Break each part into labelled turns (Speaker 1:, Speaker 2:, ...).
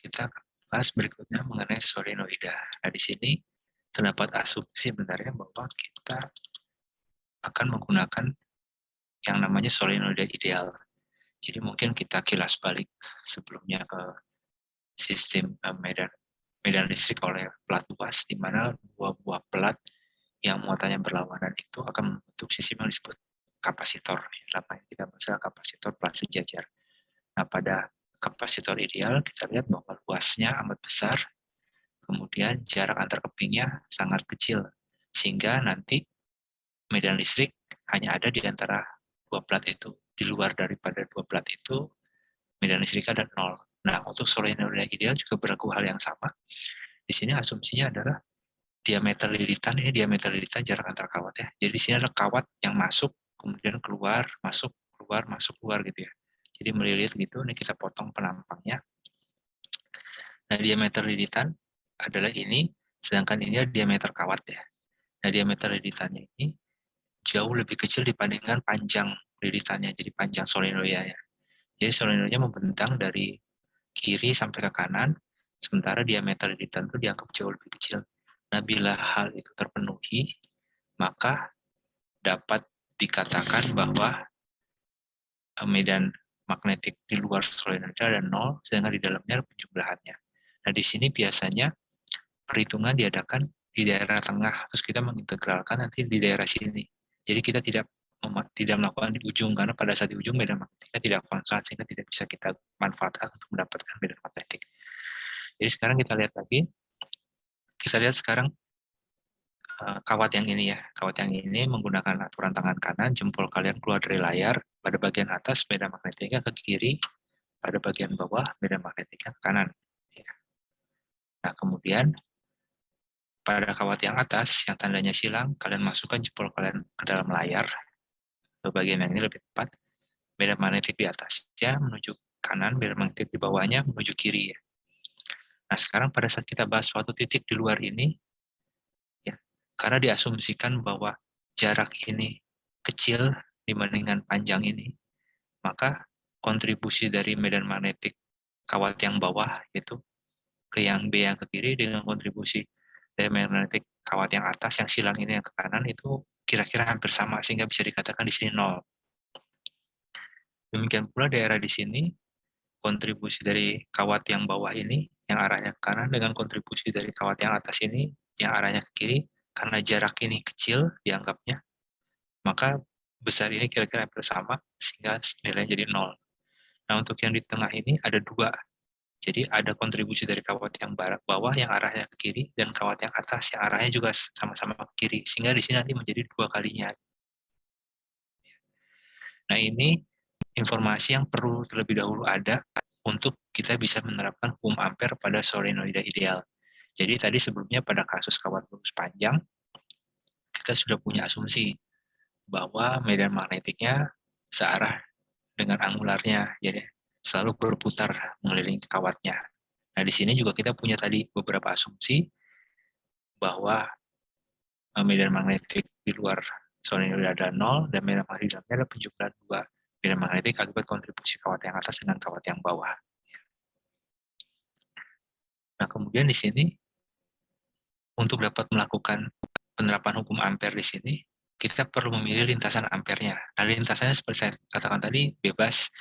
Speaker 1: kita bahas berikutnya mengenai solenoida. Nah, di sini terdapat asumsi sebenarnya bahwa kita akan menggunakan yang namanya solenoida ideal. Jadi mungkin kita kilas balik sebelumnya ke sistem medan listrik oleh pelat luas, di mana dua buah pelat yang muatannya berlawanan itu akan membentuk sistem yang disebut kapasitor. Namanya kita bahasa kapasitor pelat sejajar. Nah, pada kapasitor ideal kita lihat bahwa luasnya amat besar, kemudian jarak antar kepingnya sangat kecil, sehingga nanti medan listrik hanya ada di antara dua plat itu. Di luar daripada dua plat itu, medan listrik ada nol. Nah, untuk solenoida ideal juga berlaku hal yang sama. Di sini asumsinya adalah diameter lilitan, ini diameter lilitan jarak antar kawat ya. Jadi di sini ada kawat yang masuk, kemudian keluar, masuk, keluar gitu ya. Jadi melilit gitu, ini kita potong penampangnya. Nah, diameter lilitan adalah ini, sedangkan ini adalah diameter kawat ya. Nah, diameter lilitannya ini jauh lebih kecil dibandingkan panjang lilitannya, jadi panjang solenoidanya. Jadi solenoidnya membentang dari kiri sampai ke kanan, sementara diameter lilitan itu dianggap jauh lebih kecil. Nah, bila hal itu terpenuhi, maka dapat dikatakan bahwa medan magnetik di luar solenoida ada nol, sedangkan di dalamnya ada penjumlahannya. Nah, di sini biasanya perhitungan diadakan di daerah tengah, terus kita mengintegralkan nanti di daerah sini. Jadi kita tidak melakukan di ujung, karena pada saat di ujung medan magnetiknya tidak konstan, sehingga tidak bisa kita manfaatkan untuk mendapatkan medan magnetik. Jadi sekarang kita lihat lagi, kita lihat sekarang kawat yang ini ya, kawat yang ini menggunakan aturan tangan kanan, jempol kalian keluar dari layar, pada bagian atas medan magnetiknya ke kiri, pada bagian bawah medan magnetiknya ke kanan. Nah, kemudian pada kawat yang atas, yang tandanya silang, kalian masukkan jempol kalian ke dalam layar, ke bagian yang ini lebih tepat, medan magnetik di atasnya menuju kanan, medan magnetik di bawahnya menuju kiri. Ya. Nah, sekarang pada saat kita bahas suatu titik di luar ini, ya, karena diasumsikan bahwa jarak ini kecil dibandingkan panjang ini, maka kontribusi dari medan magnetik kawat yang bawah itu ke yang B yang ke kiri dengan kontribusi dari medan magnetik kawat yang atas yang silang ini yang ke kanan itu kira-kira hampir sama, sehingga bisa dikatakan di sini nol. Demikian pula daerah di sini, kontribusi dari kawat yang bawah ini yang arahnya ke kanan dengan kontribusi dari kawat yang atas ini yang arahnya ke kiri, karena jarak ini kecil dianggapnya, maka besar ini kira-kira hampir sama, sehingga nilainya jadi nol. Nah, untuk yang di tengah ini ada dua. Jadi ada kontribusi dari kawat yang bawah yang arahnya ke kiri, dan kawat yang atas yang arahnya juga sama-sama ke kiri, sehingga di sini nanti menjadi dua kalinya. Nah, ini informasi yang perlu terlebih dahulu ada untuk kita bisa menerapkan hukum ampere pada solenoida ideal. Jadi tadi sebelumnya pada kasus kawat lurus panjang, kita sudah punya asumsi bahwa medan magnetiknya searah dengan angularnya, jadi selalu berputar mengelilingi kawatnya. Nah, di sini juga kita punya tadi beberapa asumsi bahwa medan magnetik di luar solenoida ada nol, dan medan magnetik di dalamnya ada penjumlahan dua medan magnetik akibat kontribusi kawat yang atas dengan kawat yang bawah. Nah, kemudian di sini, untuk dapat melakukan penerapan hukum ampere di sini, kita perlu memilih lintasan ampernya. Nah, lintasannya seperti saya katakan tadi, bebas.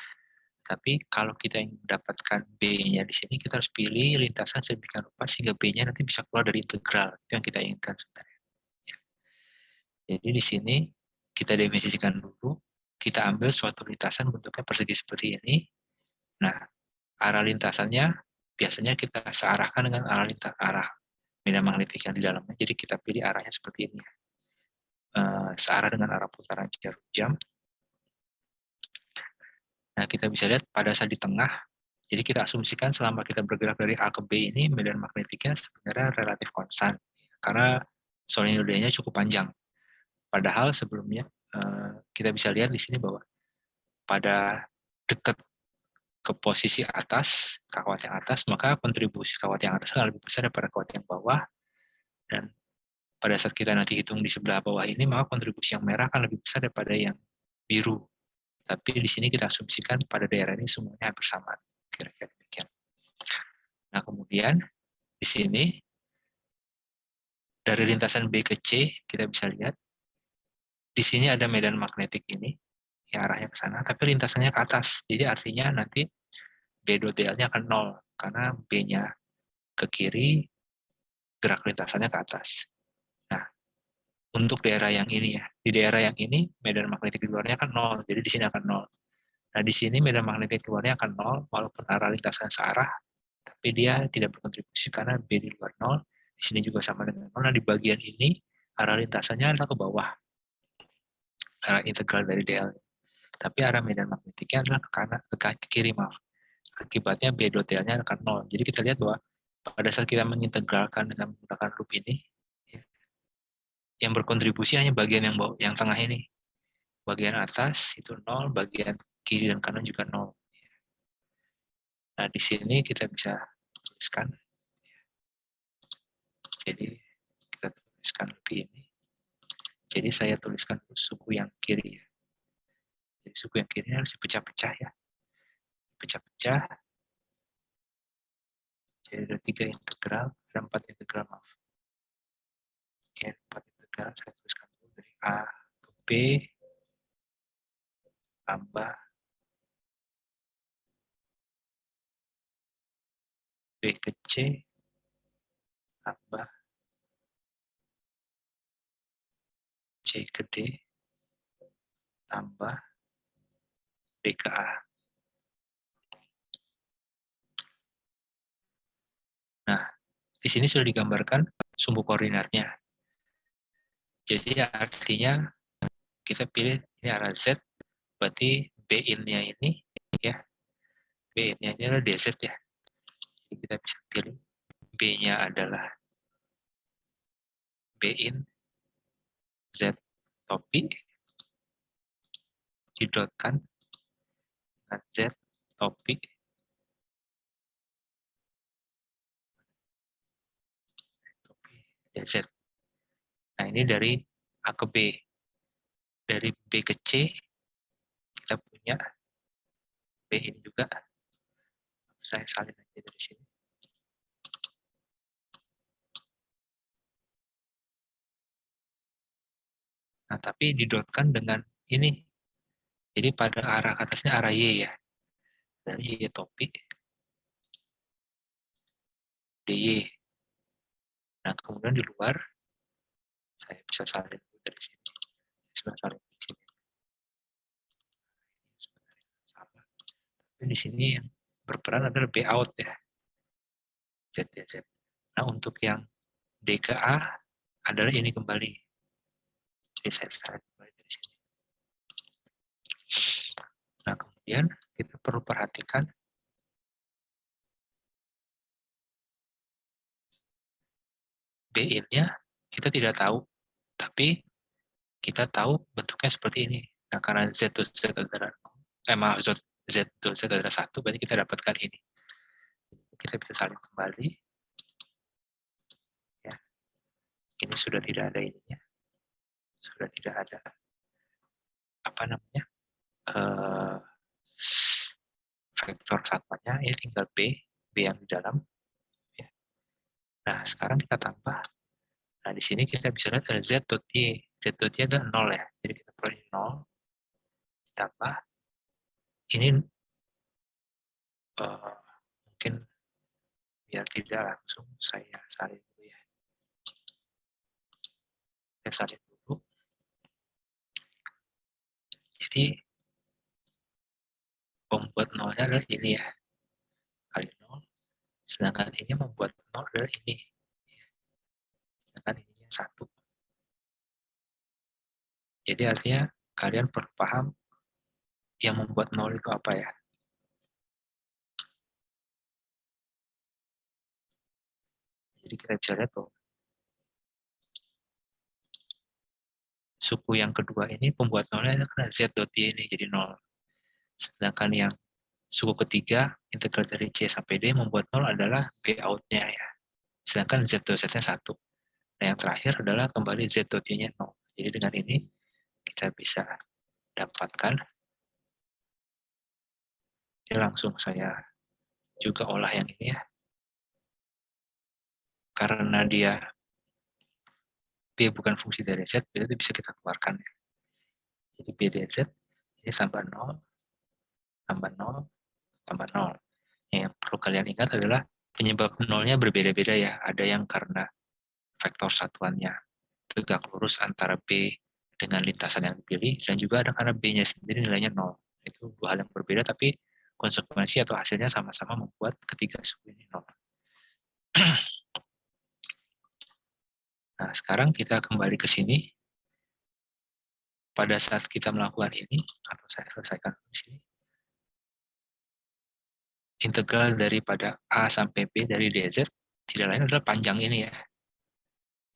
Speaker 1: Tapi kalau kita ingin mendapatkan B-nya di sini, kita harus pilih lintasan sedemikian rupa sehingga B-nya nanti bisa keluar dari integral. Itu yang kita inginkan sebenarnya. Jadi di sini kita definisikan dulu, kita ambil suatu lintasan bentuknya persegi seperti ini. Nah, arah lintasannya biasanya kita searahkan dengan arah medan magnetik yang di dalamnya. Jadi kita pilih arahnya seperti ini. Searah dengan arah putaran jarum jam. Nah, kita bisa lihat pada saat di tengah, jadi kita asumsikan selama kita bergerak dari A ke B ini, medan magnetiknya sebenarnya relatif konstan. Karena solenoidanya cukup panjang. Padahal sebelumnya kita bisa lihat di sini bahwa pada dekat ke posisi atas, kawat yang atas, maka kontribusi kawat yang atas akan lebih besar daripada kawat yang bawah. Dan pada saat kita nanti hitung di sebelah bawah ini, maka kontribusi yang merah akan lebih besar daripada yang biru. Tapi di sini kita asumsikan pada daerah ini semuanya hampir sama. Kira-kira demikian. kemudian di sini dari lintasan B ke C kita bisa lihat di sini ada medan magnetik ini yang arahnya ke sana, tapi lintasannya ke atas. Jadi artinya nanti B.dl-nya akan 0 karena B-nya ke kiri, gerak lintasannya ke atas. Nah, untuk daerah yang ini ya, di daerah yang ini medan magnetik di luarnya kan 0, jadi di sini akan 0. Nah, di sini medan magnetik di luarnya akan 0, walaupun arah lintasan searah, tapi dia tidak berkontribusi karena B di luar 0, di sini juga sama dengan 0. Nah, di bagian ini arah lintasannya adalah ke bawah, arah integral dari DL. Tapi arah medan magnetiknya adalah ke kanan, ke kiri, maaf. Akibatnya B.dl-nya akan 0. Jadi kita lihat bahwa pada saat kita mengintegralkan dengan menggunakan loop ini, yang berkontribusi hanya bagian yang tengah ini. Bagian atas itu 0, bagian kiri dan kanan juga 0. Nah, di sini kita bisa tuliskan. Jadi kita tuliskan lebih ini. Jadi saya tuliskan suku yang kiri. Jadi suku yang kiri harus dipecah-pecah ya. Pecah-pecah. Jadi ada 3 integral, ada 4 integral, maaf. Oke, 4 integral saya tuliskan dulu dari A ke B tambah B ke C tambah C ke D tambah B ke A. Nah, di sini sudah digambarkan sumbu koordinatnya. Jadi artinya kita pilih ini arah Z, berarti B in-nya ini ya, B in-nya ini adalah DZ ya. Jadi kita bisa pilih B-nya adalah B in Z topi didotkan dengan Z topi DZ. Nah, ini dari A ke B. Dari B ke C kita punya B in juga. Saya salin aja dari sini. Nah, tapi didotkan dengan ini. Jadi pada arah atasnya arah Y ya. Dari Y topi DY. Nah, kemudian di luar saya bisa salin dari sini. Saya salin di sini. Sama. Tapi di sini yang berperan adalah B out ya. Z, Z. Nah, untuk yang D ke A adalah ini kembali. Jadi saya salin kembali dari sini. Nah, kemudian kita perlu perhatikan B in-nya kita tidak tahu, tapi kita tahu bentuknya seperti ini. Nah, karena Z to Z adalah Z to Z adalah 1, berarti kita dapatkan ini. Kita bisa salin kembali. Ya. Ini sudah tidak ada ininya. Sudah tidak ada apa namanya? Vektor satuannya, ini tinggal B yang di dalam. Ya. Nah, sekarang kita tambah. Nah, di sini kita bisa lihat ada Z dot Y. Z dot Y adalah 0 ya. Jadi kita perlu 0 tambah ini mungkin biar tidak langsung saya salin dulu ya. Saya salin dulu. Jadi pembuat nolnya adalah ini ya. Kali 0. Sedangkan ini membuat 0 adalah ini. Sedangkan ini 1. Jadi artinya kalian perlu paham yang membuat 0 itu apa ya. Jadi kita bisa lihat bahwa suku yang kedua ini pembuat nolnya karena Z dot Y ini jadi 0. Sedangkan yang suku ketiga, integral dari C sampai D membuat 0 adalah B out-nya ya. Sedangkan Z dot Z-nya 1. Nah, yang terakhir adalah kembali Z dot Y-nya 0. Jadi dengan ini kita bisa dapatkan. Ini langsung saya juga olah yang ini ya. karena dia B bukan fungsi dari Z, berarti bisa kita keluarkan. Jadi B dz ini tambah 0, tambah 0, tambah 0. Yang perlu kalian ingat adalah penyebab nolnya berbeda-beda ya. Ada yang karena vektor satuannya tegak lurus antara B dengan lintasan yang dipilih, dan juga ada karena B-nya sendiri nilainya 0. Itu dua hal yang berbeda, tapi konsekuensi atau hasilnya sama-sama membuat ketiga suku ini 0. Nah, sekarang kita kembali ke sini. Pada saat kita melakukan ini, atau saya selesaikan di sini, integral daripada A sampai B dari dz tidak lain adalah panjang ini ya.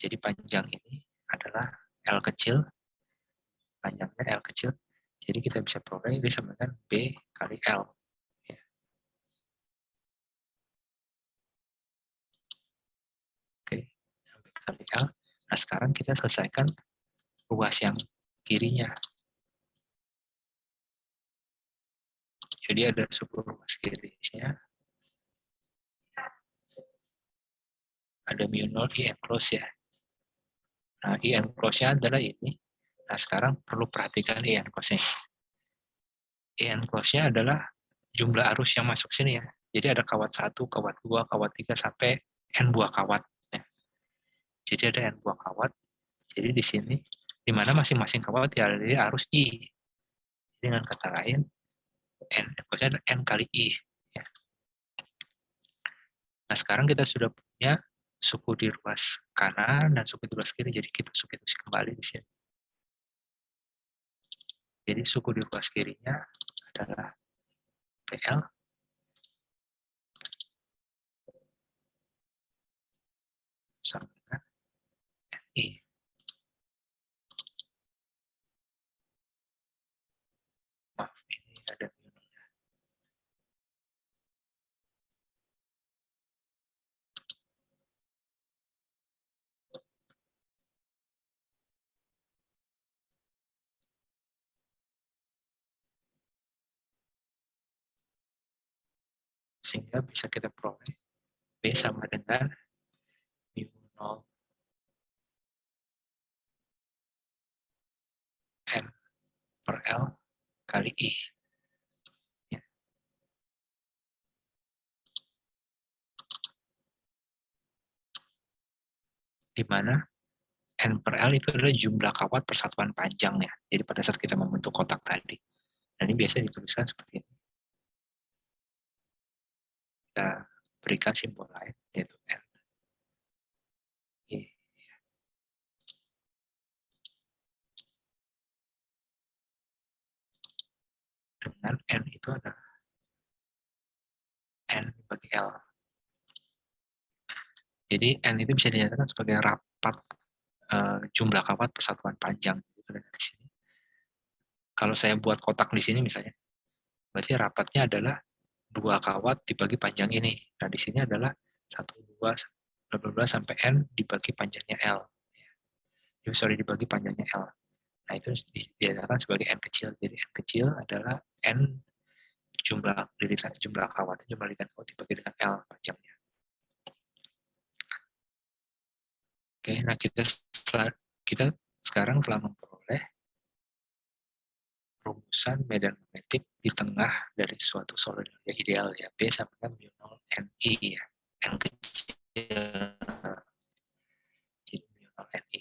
Speaker 1: Jadi panjang ini adalah L kecil, panjangnya L kecil. Jadi kita bisa peroleh B sama dengan B kali L. Ya. Oke, sampai kali L. Nah sekarang kita selesaikan ruas yang kirinya. Jadi ada suku ruas kirinya. Ada mu 0 I enclose ya. Nah, I enclose-nya adalah ini. Nah, sekarang perlu perhatikan I enclose-nya. I enclose-nya adalah jumlah arus yang masuk sini ya. Jadi ada kawat 1, kawat 2, kawat 3, sampai N buah kawat. Ya. Jadi ada N buah kawat. Jadi di sini, di mana masing-masing kawat dialiri arus I. Dengan kata lain, N enclose-nya adalah N kali I. Ya. Nah, sekarang kita sudah punya suku di ruas kanan dan suku di ruas kiri. Jadi kita substitusi kembali di sini. Jadi suku di ruas kirinya adalah PL sama dengan NI. Maaf, ini ada minusnya. Sehingga bisa kita peroleh B sama dengan mu 0 N per L kali I. Ya. Di mana N per L itu adalah jumlah kawat persatuan panjangnya. Jadi pada saat kita membentuk kotak tadi. Dan ini biasa dituliskan seperti ini. Kita berikan simbol lain, yaitu N. I. Dengan N itu adalah N bagi L. Jadi N itu bisa dinyatakan sebagai rapat jumlah kawat persatuan panjang. Dari sini. Kalau saya buat kotak di sini misalnya, berarti rapatnya adalah 2 kawat dibagi panjang ini. Nah, di sini adalah 1, 2, 12 sampai N dibagi panjangnya L. Sorry, dibagi panjangnya L. Nah, itu dinyatakan sebagai N kecil. Jadi N kecil adalah N jumlah lirikan, jumlah kawat, jumlah lirikan kawat dibagi dengan L panjangnya. Oke, nah kita sekarang telah memperoleh rumusan medan magnetik di tengah dari suatu solenoid ideal ya. B sama dengan mu 0 Ni ya. N kecil. Jadi mu 0 Ni.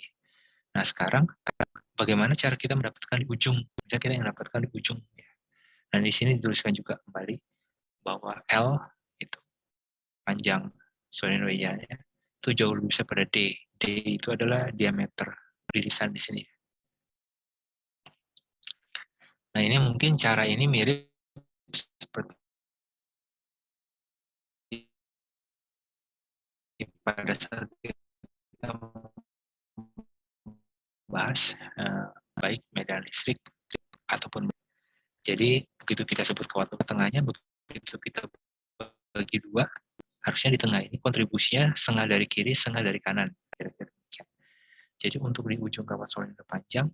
Speaker 1: Nah, sekarang bagaimana cara kita mendapatkan di ujung? Misalnya kita yang mendapatkan di ujung ya. Dan di sini dituliskan juga kembali bahwa L itu panjang solenoidnya itu jauh lebih besar pada D. D itu adalah diameter rilisan di sini. Nah, ini mungkin cara ini mirip seperti pada saat kita bahas baik medan listrik ataupun jadi begitu kita sebut kawat tengahnya, begitu kita bagi dua, harusnya di tengah ini kontribusinya setengah dari kiri, setengah dari kanan. Jadi untuk di ujung kawat solenoid panjang,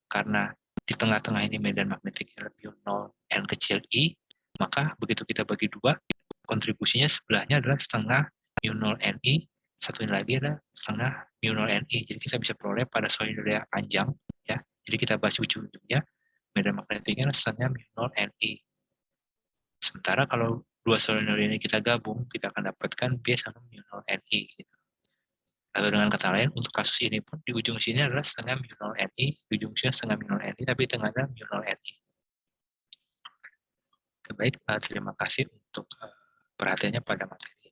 Speaker 1: karena di tengah-tengah ini medan magnetiknya mu 0 N kecil I, maka begitu kita bagi dua, kontribusinya sebelahnya adalah setengah mu 0 Ni satunya lagi adalah setengah mu 0 Ni. Jadi kita bisa peroleh pada solenoida panjang, ya. Jadi kita bahas ujung-ujungnya, medan magnetiknya adalah setengah mu 0 Ni. Sementara kalau dua solenoid ini kita gabung, kita akan dapatkan B sama mu 0 Ni. Gitu. Atau dengan kata lain, untuk kasus ini pun di ujung sini adalah setengah mu 0 Ni, di ujung sini setengah mu 0 Ni, tapi tengahnya mu 0 Ni. Baik, terima kasih untuk perhatiannya pada materi